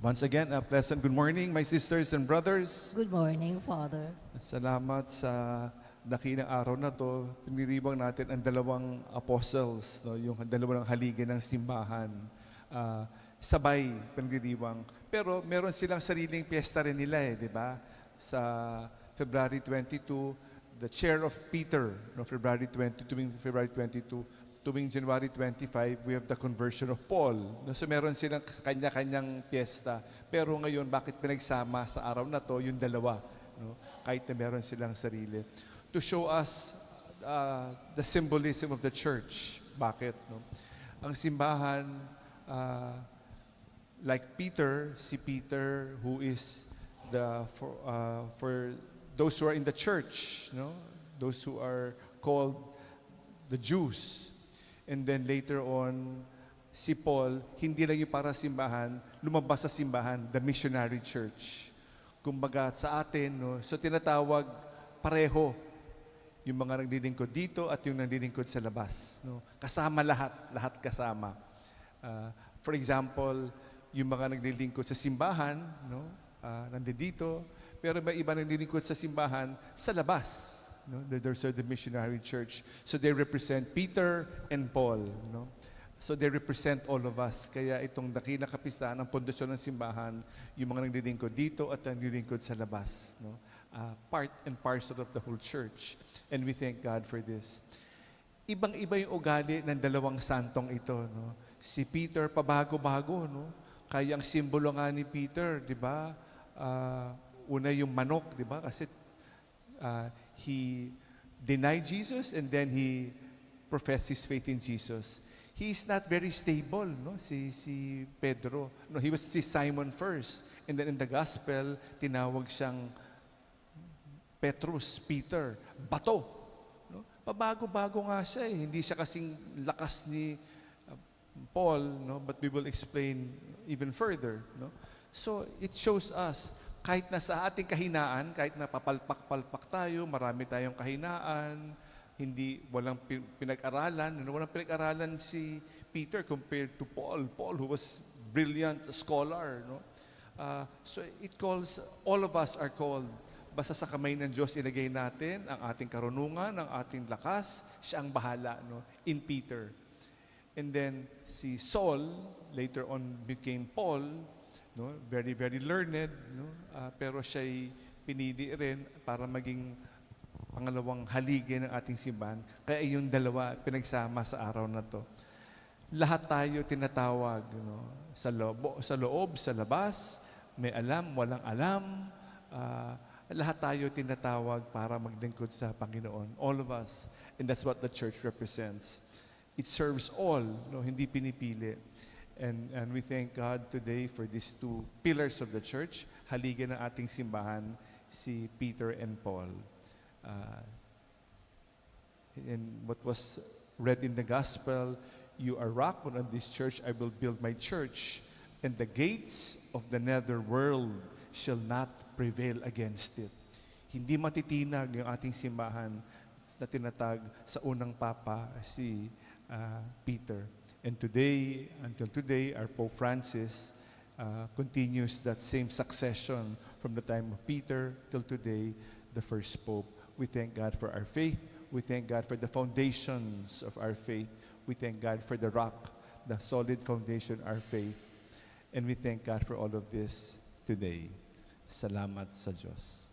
Once again, a pleasant good morning, my sisters and brothers. Good morning, Father. Salamat sa dakilang araw na to. Piniribang natin ang dalawang apostles, no? Yung dalawang haligi ng simbahan. Sabay piniribang. Pero meron silang sariling piyesta rin nila, di ba? Sa February 22, the chair of Peter, no? February 22, tuwing January 25, we have the conversion of Paul. No, so meron silang kanya-kanyang piyesta. Pero ngayon, bakit pinagsama sa araw na to yung dalawa? No? Kahit na meron silang sarili. To show us the symbolism of the church. Bakit? No? Ang simbahan, like Peter, si Peter who is for those who are in the church, no? Those who are called the Jews. And then later on, si Paul, hindi lang yung para simbahan, lumabas sa simbahan, the missionary church. Kumbaga sa atin, no, so tinatawag pareho yung mga naglilingkod dito at yung naglilingkod sa labas. No? Kasama lahat kasama. For example, yung mga naglilingkod sa simbahan, no, nandito, pero may iba naglilingkod sa simbahan sa labas. No, there's the missionary church. So they represent Peter and Paul. No? So they represent all of us. Kaya itong dakilang kapistahan, ang pundasyon ng simbahan, yung mga naglilingkod dito at naglilingkod sa labas. No? Part and parcel of the whole church. And we thank God for this. Ibang-iba yung ugali ng dalawang santong ito. No? Si Peter, pabago-bago. No? Kaya ang simbolo nga ni Peter, di ba? Una yung manok, di ba? Kasi he denied Jesus and then he professed his faith in Jesus. He is not very stable, no? Si Pedro. No, he was si Simon first. And then in the gospel, tinawag siyang Petrus, Peter, bato. No? Pabago-bago nga siya eh. Hindi siya kasing lakas ni Paul, no? But we will explain even further, no? So it shows us kahit na sa ating kahinaan, kahit na papalpak-palpak tayo, marami tayong kahinaan, walang pinag-aralan, walang pinag-aralan si Peter compared to Paul. Paul, who was brilliant scholar, no? So it calls, all of us are called. Basta sa kamay ng Diyos ilagay natin ang ating karunungan, ang ating lakas, siya ang bahala, no? In Peter. And then si Saul, later on became Paul, no? Very, very learned, no? Pero siya'y pinili rin para maging pangalawang haligi ng ating simbahan. Kaya yung dalawa pinagsama sa araw na to. Lahat tayo tinatawag, no? Sa loob, sa labas, may alam, walang alam. Lahat tayo tinatawag para maglingkod sa Panginoon. All of us. And that's what the church represents. It serves all, no? Hindi pinipili. And we thank God today for these two pillars of the church, haligi ng ating simbahan, si Peter and Paul. And what was read in the gospel, you are rock, and on this church I will build my church, and the gates of the nether world shall not prevail against it. Hindi matitinag yung ating simbahan na tinatag sa unang papa, si Peter. And today, until today, our Pope Francis continues that same succession from the time of Peter till today, the first Pope. We thank God for our faith. We thank God for the foundations of our faith. We thank God for the rock, the solid foundation, our faith. And we thank God for all of this today. Salamat sa Diyos.